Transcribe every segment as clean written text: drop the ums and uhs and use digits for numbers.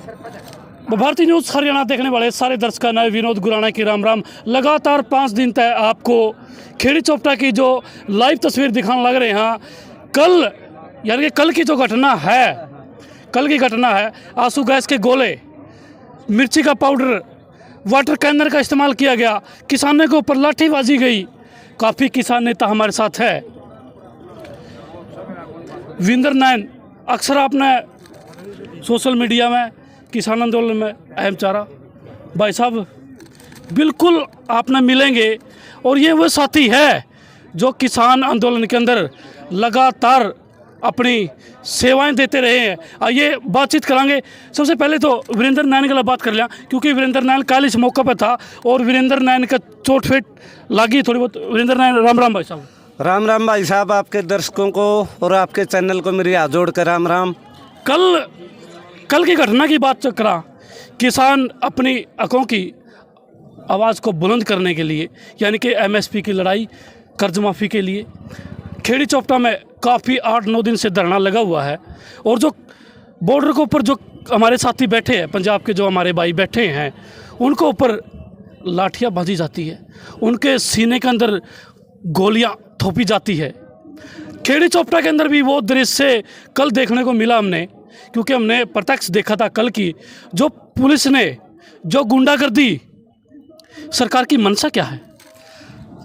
भारतीय न्यूज़ हरियाणा देखने वाले सारे दर्शकों ने विनोद गुराना की राम राम। लगातार 5 दिन तक आपको खेड़ी चोपटा की जो लाइव तस्वीर दिखाने लग रहे हैं। कल यानी कि कल की जो घटना है, कल की घटना है, आंसू गैस के गोले, मिर्ची का पाउडर, वाटर कैनर का इस्तेमाल किया गया, किसानों के ऊपर लाठीबाजी गई। काफ़ी किसान नेता हमारे साथ है। विंदर नैन अक्सर आपने सोशल मीडिया में किसान आंदोलन में अहम चारा, भाई साहब बिल्कुल आपने मिलेंगे। और ये वो साथी है जो किसान आंदोलन के अंदर लगातार अपनी सेवाएं देते रहे हैं। आइए बातचीत करांगे। सबसे पहले तो वीरेंद्र नैन के लिए बात कर लिया, क्योंकि वीरेंद्र नैन कल इस मौके पर था और वीरेंद्र नैन का चोट फेट लगी थोड़ी बहुत। वीरेंद्र नैन राम राम भाई साहब। राम राम भाई साहब, आपके दर्शकों को और आपके चैनल को मेरी हाथ जोड़ कर राम राम। कल की घटना की बात करा, किसान अपनी हकों की आवाज़ को बुलंद करने के लिए यानी कि एमएसपी की लड़ाई, कर्ज माफ़ी के लिए खेड़ी चोपटा में काफ़ी 8-9 दिन से धरना लगा हुआ है। और जो बॉर्डर के ऊपर जो हमारे साथी बैठे हैं, पंजाब के जो हमारे भाई बैठे हैं, उनको ऊपर लाठियाँ बांधी जाती है, उनके सीने के अंदर गोलियाँ थोपी जाती है। खेड़ी चोपटा के अंदर भी वो दृश्य कल देखने को मिला हमने, क्योंकि हमने प्रत्यक्ष देखा था कल की जो पुलिस ने जो गुंडागर्दी। सरकार की मंशा क्या है?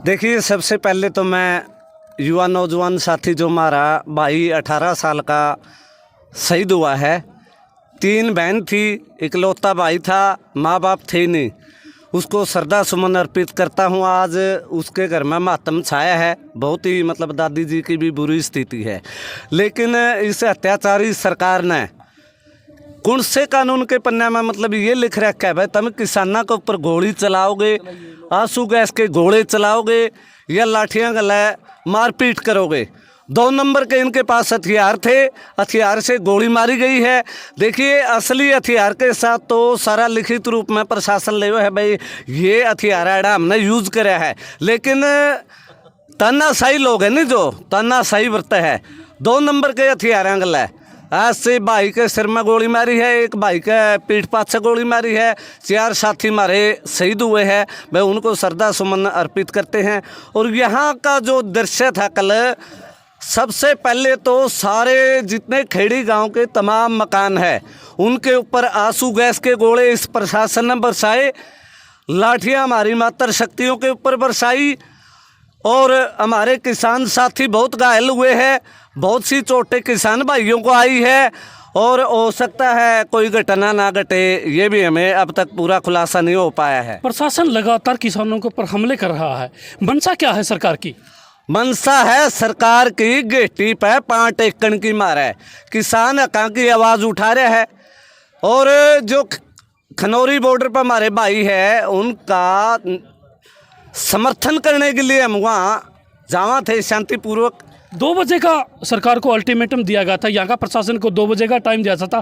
देखिए, सबसे पहले तो मैं युवा नौजवान साथी जो हमारा भाई 18 साल का शहीद हुआ है, 3 बहन थी, इकलौता भाई था, माँ बाप थे नहीं, उसको श्रद्धा सुमन अर्पित करता हूँ। आज उसके घर में मातम छाया है। बहुत ही मतलब दादी जी की भी बुरी स्थिति है, लेकिन इस अत्याचारी सरकार ने कौन से कानून के पन्ने में मतलब ये लिख रखा है, भाई तुम किसानों के ऊपर गोली चलाओगे, आंसू गैस के गोले चलाओगे या लाठियाँ गला मारपीट करोगे। 2 नंबर के इनके पास हथियार थे, हथियार से गोली मारी गई है। देखिए, असली हथियार के साथ तो सारा लिखित रूप में प्रशासन ले है, भाई ये हथियार है हमने यूज़ करा है, लेकिन तानाशाही लोग हैं नहीं, जो तानाशाही बरते है। 2 नंबर के हथियार गला है। आज से भाई के सिर में गोली मारी है, एक भाई के पीठ पाछ गोली मारी है, 4 साथी हमारे शहीद हुए हैं। भाई उनको श्रद्धा सुमन अर्पित करते हैं। और यहाँ का जो दृश्य था कल, सबसे पहले तो सारे जितने खेड़ी गांव के तमाम मकान हैं उनके ऊपर आंसू गैस के गोले इस प्रशासन ने बरसाए, लाठियां हमारी मातर शक्तियों के ऊपर बरसाई, और हमारे किसान साथी बहुत घायल हुए हैं। बहुत सी चोटें किसान भाइयों को आई है, और हो सकता है कोई घटना ना घटे, ये भी हमें अब तक पूरा खुलासा नहीं हो पाया है। प्रशासन लगातार किसानों के ऊपर हमले कर रहा है। मंशा क्या है सरकार की? मनसा है सरकार की गेटी पे 5 एकड़ की मार है, किसान हकों की आवाज़ उठा रहे हैं। और जो खनौरी बॉर्डर पर हमारे भाई है, उनका समर्थन करने के लिए हम वहाँ जावा थे शांतिपूर्वक। 2 बजे का सरकार को अल्टीमेटम दिया गया था, यहाँ का प्रशासन को 2 बजे का टाइम दिया था।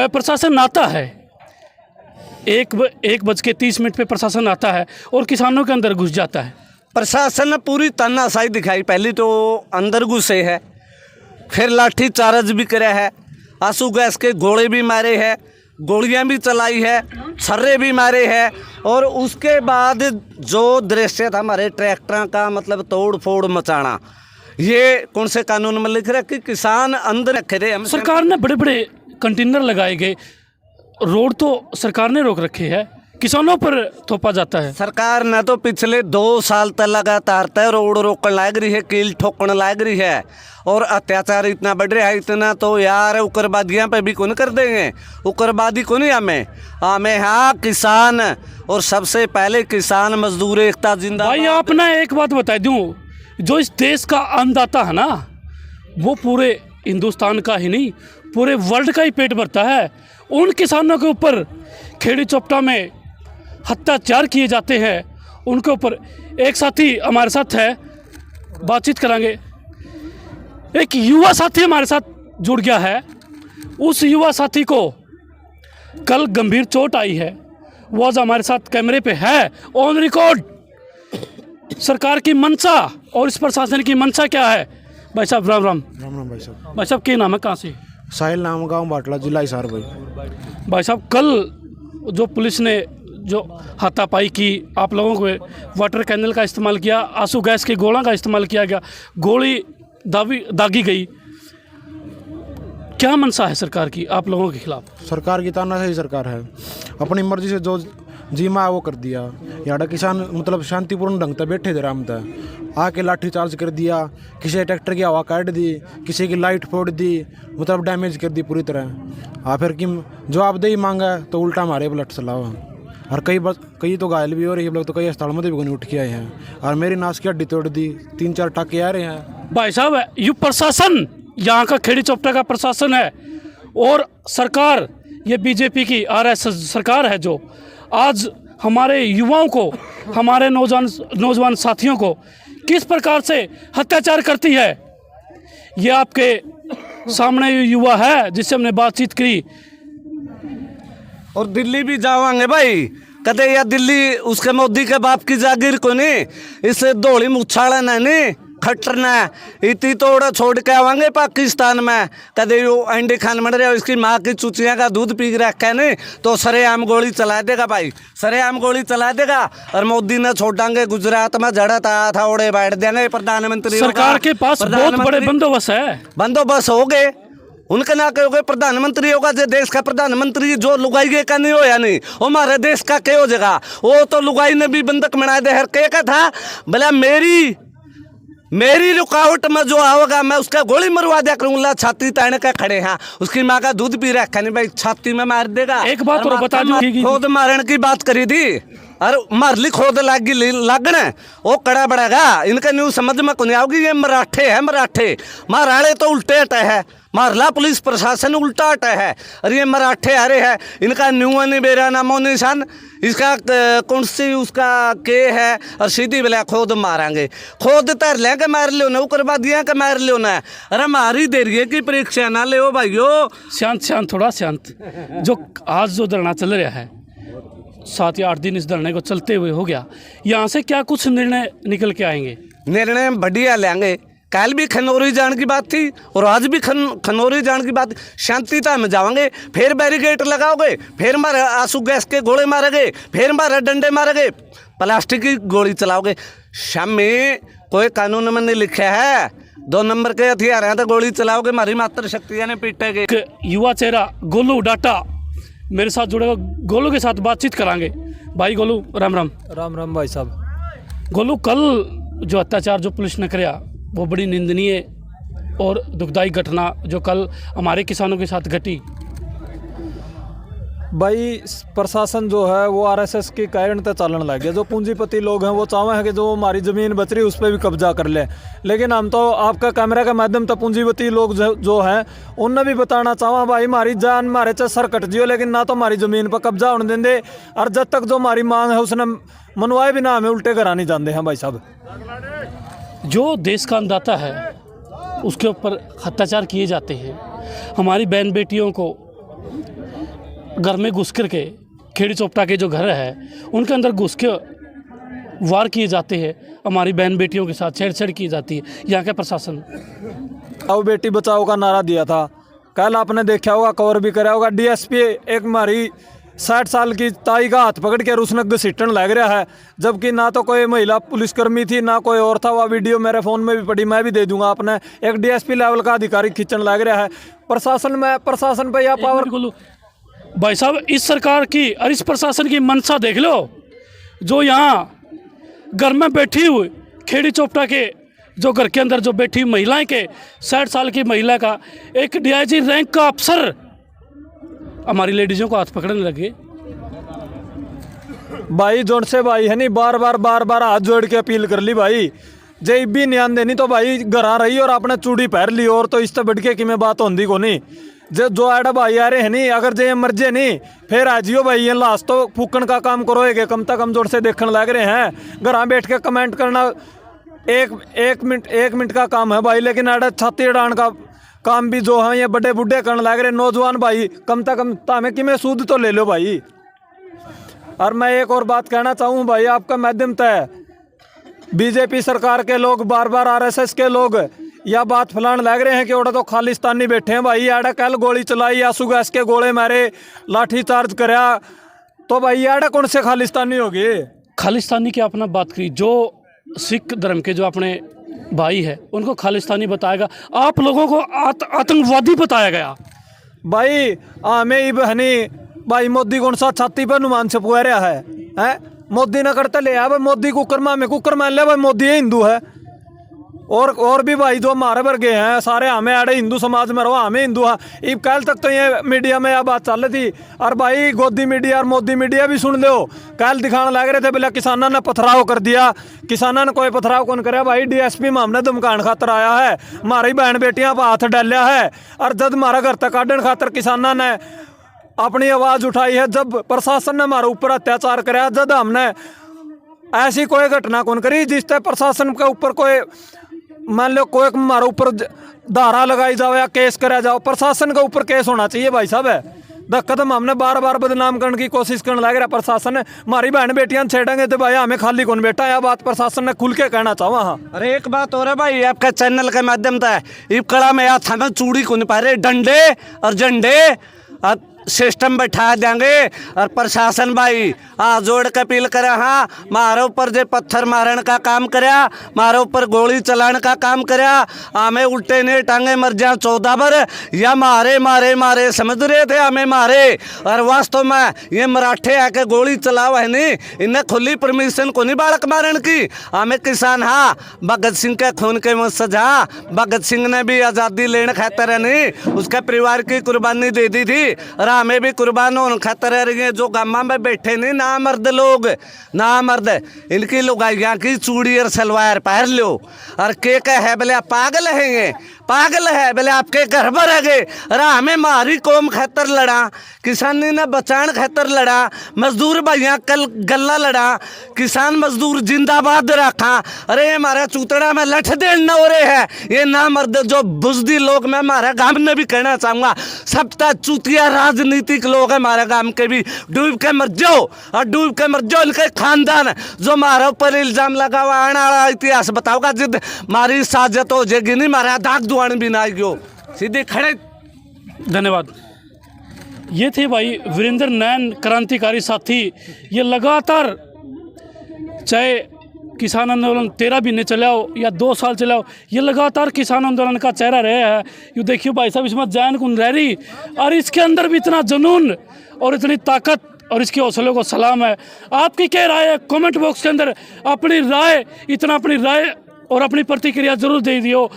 प्रशासन आता है 1:30 पे प्रशासन आता है और किसानों के अंदर घुस जाता है। प्रशासन ने पूरी तानाशाही दिखाई। पहले तो अंदर घुसे है, फिर लाठी चार्ज भी करे है, आंसू गैस के गोले भी मारे हैं, गोलियां भी चलाई है, छर्रे भी मारे हैं। और उसके बाद जो दृश्य था हमारे ट्रैक्टरों का मतलब तोड़ फोड़ मचाना, ये कौन से कानून में लिख रहा है कि किसान अंदर रखे थे। सरकार ने बड़े बड़े कंटेनर लगाए गए, रोड तो सरकार ने रोक रखे है, किसानों पर थोपा जाता है। सरकार ने तो पिछले 2 साल तक लगातार तय रोड रोकने लग रही है, कील ठोकने लग रही है, और अत्याचार इतना बढ़ रहा है, इतना तो यार उग्रवादियों पे भी कौन कर देंगे, उग्रवादी को नहीं हमें हाँ किसान, और सबसे पहले किसान मजदूर एकता जिंदाबाद। भाई आपने एक बात बता दूं, जो इस देश का अन्नदाता है ना, वो पूरे हिंदुस्तान का ही नहीं पूरे वर्ल्ड का ही पेट भरता है। उन किसानों के ऊपर खेड़ी चोपटा में अत्याचार किए जाते हैं, उनके ऊपर एक साथी हमारे साथ है, बातचीत करांगे। एक युवा साथी हमारे साथ जुड़ गया है। उस युवा साथी को कल गंभीर चोट आई है, वो आज हमारे साथ कैमरे पे है, ऑन रिकॉर्ड। सरकार की मंशा और इस प्रशासन की मंशा क्या है? भाई साहब राम राम। राम राम भाई साहब। भाई साहब क्या नाम है, कहाँ से? साहिल नाम गाँव बाटला, जिला हिसार भाई। भाई साहब, कल जो पुलिस ने जो हाथापाई की, आप लोगों को वाटर कैनल का इस्तेमाल किया, आंसू गैस के गोला का इस्तेमाल किया गया, गोली दागी गई, क्या मनसा है सरकार की आप लोगों के खिलाफ? सरकार की तानाशाही सरकार है, अपनी मर्जी से जो जीमा है वो कर दिया। यहाँ किसान मतलब शांतिपूर्ण ढंग से बैठे थे आराम से, आके लाठी चार्ज कर दिया, किसी ट्रैक्टर की हवा काट दी, किसी की लाइट फोड़ दी, मतलब डैमेज कर दी पूरी तरह। फिर कि जवाबदेही मांगा तो उल्टा मारे पलट चलाओ। और कई तो घायल भी हो रही है, तो कई अस्पताल में भी उठ के आए हैं, और मेरी नाश की हड्डी तोड़ दी, 3-4 टाके आ रहे हैं। भाई साहब, ये प्रशासन, यहाँ का खेड़ी चौपटा का प्रशासन है और सरकार, ये बीजेपी की आरएसएस सरकार है, जो आज हमारे युवाओं को, हमारे नौजवान साथियों को किस प्रकार से अत्याचार करती है। ये आपके सामने युवा है जिससे हमने बातचीत की। और दिल्ली भी जावांगे भाई, कदे या दिल्ली उसके मोदी के बाप की जागीर को नहीं, इसे धोली मुछाड़ा नहीं खटरना, इतनी तोड़ा छोड़ के आवांगे पाकिस्तान में। कदे यो अंडे खान मर रहा, इसकी माँ की चुचियाँ का दूध पी रखा नहीं तो सरेआम गोली चला देगा भाई, सरेआम गोली चला देगा। और मोदी ने छोड़ांगे, गुजरात में झड़त आया था, ओड़े बैठ देंगे प्रधानमंत्री। सरकार के पास बहुत बड़े बंदोबस्त है, बंदोबस्त हो गए उनके ना कहोगे प्रधानमंत्री होगा, जो देश का प्रधानमंत्री जो लुगाई का नहीं हो या नहीं, वो हमारे देश का क्या हो जाएगा। वो तो लुगाई ने भी बंदक बना दे, हर के था बोला मेरी रुकावट में जो आओगा मैं उसका गोली मरवा दिया करूंगा। छाती ताने का खड़े हैं, उसकी माँ का दूध पी रखा नहीं भाई, छाती में मार देगा। एक बात और बता दूं, खुद मारने की बात करी थी और मारली खोद लागना वो कड़ा बढ़ेगा। इनका न्यूज समझ में नहीं आओगी, ये मराठे है, मराठे महाराणे तो उल्टे हटे है, मारला पुलिस प्रशासन उल्टा हटा है, और ये मराठे आ रहे हैं। इनका न्यू नहीं बेरा नामो निशान, इसका कौन सी उसका के है, और सीधी बेला खोद मारेंगे, खोद तर लेंगे मार लो ना, करवा दिया के मार लो ना। अरे हमारी देरिए की परीक्षा ना ले भाइयों। शांत, थोड़ा शांत। जो आज जो धरना चल रहा है, 7 या 8 दिन इस धरने को चलते हुए हो गया, यहाँ से क्या कुछ निर्णय निकल के आएंगे? निर्णय बढ़िया लेंगे। कल भी खनौरी जाने की बात थी और आज भी खनौरी जाने की बात। शांतिता में जाओगे, फिर बैरिकेड लगाओगे, फिर मारे आंसू गैस के गोले मारोगे, फिर मारे डंडे मारोगे, प्लास्टिक की गोली चलाओगे। शाम में कोई कानून में नहीं लिखा है 2 नंबर के हथियार हैं तो गोली चलाओगे, हमारी मात्र शक्तियाँ ने पीटेगे। युवा चेहरा गोलू डाटा मेरे साथ जुड़े हुए, गोलू के साथ बातचीत करांगे। भाई गोलू, राम राम। राम राम भाई साहब। गोलू, कल जो अत्याचार जो पुलिस ने किया वो बड़ी निंदनीय और दुखदायी घटना जो कल हमारे किसानों के साथ घटी। भाई प्रशासन जो है वो आरएसएस के कारण तो चलन लग गया। जो पूंजीपति लोग हैं वो चाहे हैं कि जो हमारी ज़मीन बच रही उस पर भी कब्जा कर ले, लेकिन हम तो आपका कैमरा के माध्यम तो पूंजीपति लोग जो हैं उनने भी बताना चाहा भाई हमारी जान हमारे चाहे सर कट जियो, लेकिन ना तो हमारी ज़मीन पर कब्जा होने देंगे, और जब तक जो हमारी मांग है उसने मनवाए बिना हमें उल्टे घर नहीं जाते हैं। भाई साहब, जो देश का अन्नदाता है उसके ऊपर अत्याचार किए जाते हैं, हमारी बहन बेटियों को घर में घुस कर के, खेड़ी चौपटा के जो घर है उनके अंदर घुस के वार किए जाते हैं, हमारी बहन बेटियों के साथ छेड़छाड़ की जाती है। यहाँ के प्रशासन अब बेटी बचाओ का नारा दिया था, कल आपने देखा होगा, कवर भी करा होगा। डीएसपी एक हमारी 60 साल की ताई का हाथ पकड़ के उसने घसीटन लग रहा है, जबकि ना तो कोई महिला पुलिसकर्मी थी ना कोई और था। वह वीडियो मेरे फ़ोन में भी पड़ी, मैं भी दे दूंगा। आपने एक डीएसपी लेवल का अधिकारी खींचन लग रहा है प्रशासन पे या पावर। भाई साहब, इस सरकार की और इस प्रशासन की मंशा देख लो, जो यहाँ घर में बैठी हुई खेड़ी चौपटा के जो घर के अंदर जो बैठी महिलाएं के 60 साल की महिला का एक डीआईजी रैंक का अफसर हमारी लेडीजों को हाथ पकड़ने लगे। भाई जोन से भाई है नहीं, बार बार हाथ जोड़ के अपील कर ली भाई, जे भी ध्यान देनी तो भाई घर आ रही और आपने चूड़ी पहन ली, और तो इससे बढ़ के कि मैं बात होती को नहीं। जो आड़ा भाई आ रहे हैं नहीं, अगर जे मर्जे नहीं फिर आ जियो भाई, ये लास्ट तो फूकन का काम करोगे, कम तक कमजोर से देखने लग रहे हैं। घर बैठ के कमेंट करना एक मिनट का काम है भाई, लेकिन आड़ा छाती अड़ान का काम भी जो है ये बड़े बुढ़े करने लग रहे। नौजवान भाई कम तक कम तामे कि मैं सूद तो ले लो भाई। और मैं एक और बात कहना चाहूँ भाई, आपका माध्यम तय बीजेपी सरकार के लोग, बार आरएसएस के लोग या बात फलान लग रहे हैं कि ओड़ा तो खालिस्तानी बैठे हैं भाई, याडा कल गोली चलाई, आंसू गैस के गोले मारे, लाठी चार्ज कराया, तो भाई याडा कौन से खालिस्तानी होगी? खालिस्तानी की अपना बात करी, जो सिख धर्म के जो अपने भाई है उनको खालिस्तानी बताएगा, आप लोगों को आतंकवादी बताया गया। भाई हमें इब हनी भाई मोदी कौन सा छाती पर नुमान से पुआ रहा है? मोदी न करते ले भाई, मोदी कुकर में कुकर मान ले भाई, मोदी हिंदू है। और भी भाई जो हमारे वर्गे हैं सारे हमें आड़े हिंदू समाज में रहो, हमें हिंदू है। इब कल तक तो ये मीडिया में यह बात चल रही थी, और भाई गोदी मीडिया और मोदी मीडिया भी सुन लो, कल दिखाने लग रहे थे बोले किसानों ने पथराव कर दिया। किसानों ने कोई पथराव कौन कराया भाई? डीएसपी में हमने धमकाने खातर आया है, हमारी बहन बेटियां पर हाथ डालिया है, और जब हमारा घर तक काटने खातर किसानों ने अपनी आवाज़ उठाई है, जब प्रशासन ने हमारे ऊपर अत्याचार कराया, जब हमने ऐसी कोई घटना कौन करी जिससे प्रशासन के ऊपर कोई मान लो कोई हमारे ऊपर धारा लगाई जाओ या केस कराया जाओ, प्रशासन के ऊपर केस होना चाहिए भाई साहब। द कदम हमने बार बार बदनाम करने की कोशिश करने लग रहा प्रशासन ने, हमारी बहन बेटियां छेड़ेंगे तो भाई हमें खाली कौन बैठा है? यह बात प्रशासन ने खुल के कहना चाहूँ। हाँ, अरे एक बात हो रहा भाई, आपका चैनल के माध्यम से इब कड़ा में याद था चूड़ी को नहीं पा रहे, डंडे और झंडे और सिस्टम बैठा देंगे। और प्रशासन भाई हाथ जोड़ के अपील करे, हाँ मारे ऊपर जो पत्थर मारने का काम कराया, मारे ऊपर गोली चलाने का काम कराया, हमें उल्टे ने टांगे मर जा 14 बार, या मारे मारे मारे समझ रहे थे हमें मारे। और वास्तव में ये मराठे आके गोली चलाओ है नहीं, इन्हें खुली परमिशन को नहीं बालक मारने की। हमें किसान हाँ भगत सिंह के खून के वंशज, हाँ भगत सिंह ने भी आज़ादी लेने खातर है नहीं उसके परिवार की कुर्बानी दे दी थी, और हमें भी कुर्बान होने खातर है। जो गामा में बैठे नहीं ना मर्द लोग, ना मर्द, इनकी लुगाइयाँ की चूड़ी और सलवार पहन लो, और के है बोले पागल है, ये पागल है बोले आपके घर पर रह गए। अरे हमें मारी कौम खातर लड़ा, किसानी ने बचान खातर लड़ा, मजदूर भाइयाँ कल गला लड़ा, किसान मजदूर जिंदाबाद रखा। अरे हमारा चूतड़ा में लठ देन न हो रहे हैं ये ना मर्द जो बुजदी लोग, मैं हमारा गांव में भी कहना चाहूँगा, सब तक चूतिया राजनीतिक लोग हैं हमारे गांव के भी, डूब के मर जाओ और डूब के मर जाओ। इनके खानदान जो हमारे ऊपर इल्जाम लगा हुआ आने वाला इतिहास बताओगा, जिद मारी साजत हो जाएगी नहीं, मारा दाग दुआन भी ना आएगी सीधे खड़े। धन्यवाद। ये थे भाई वीरेंद्र नैन, क्रांतिकारी साथी। ये लगातार चाहे किसान आंदोलन 13 महीने चलाओ या 2 साल चलाओ, ये लगातार किसान आंदोलन का चेहरा रहे है। ये देखियो भाई साहब, इसमें जैन कुन रह रही, और इसके अंदर भी इतना जुनून और इतनी ताकत, और इसके हौसले को सलाम है। आपकी क्या राय है? कमेंट बॉक्स के अंदर अपनी राय, अपनी राय और अपनी प्रतिक्रिया जरूर दे दियो।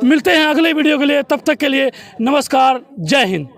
मिलते हैं अगले वीडियो के लिए, तब तक के लिए नमस्कार, जय हिंद।